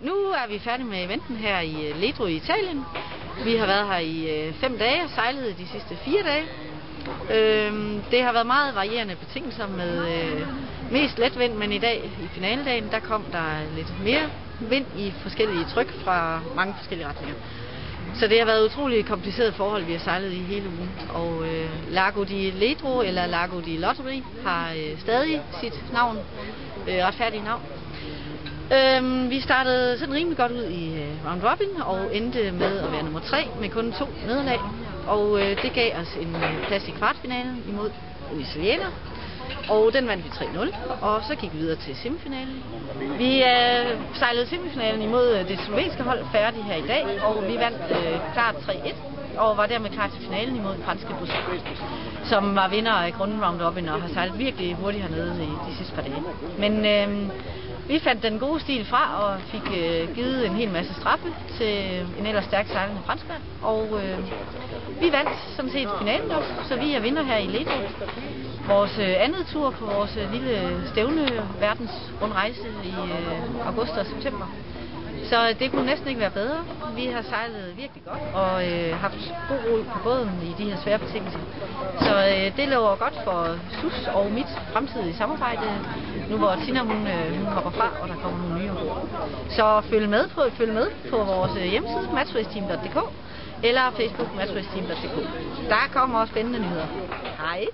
Nu er vi færdige med eventen her i Ledro i Italien. Vi har været her i 5 dage og sejlet de sidste 4 dage. Det har været meget varierende betingelser med mest let vind, men i dag i finaledagen, der kom der lidt mere vind i forskellige tryk fra mange forskellige retninger. Så det har været utroligt kompliceret forhold, vi har sejlet i hele ugen. Og Lago di Ledro eller Lago di Lottery har stadig sit navn, retfærdige navn. Vi startede sådan rimelig godt ud i round robin og endte med at være nummer 3 med kun 2 nederlag. Og det gav os en plads i kvartfinalen imod italiener. Og den vandt vi 3-0, og så gik vi videre til semifinalen. Vi sejlede semifinalen imod det slovenske hold færdig her i dag, og vi vandt klart 3-1, og var dermed klar til finalen imod franske Busser, som var vinder af grunden round robin og har sejlet virkelig hurtigt hernede i de sidste par dage. Men vi fandt den gode stil fra og fik givet en hel masse straffe til en ellers stærkt sejlende franskmand, og vi vandt sådan set finalen også, så vi er vinder her i Ledro. Vores andet tur på vores lille stævne verdensrundrejse i august og september. Så det kunne næsten ikke være bedre. Vi har sejlet virkelig godt og haft god ro på båden i de her svære betingelser. Så det lover godt for SUS og mit fremtidige samarbejde, nu hvor Tina hun hopper fra, og der kommer nogle nye ombord. Så følg med på vores hjemmeside matchracesteam.dk eller Facebook matchracesteam.dk. Der kommer også spændende nyheder. Hej!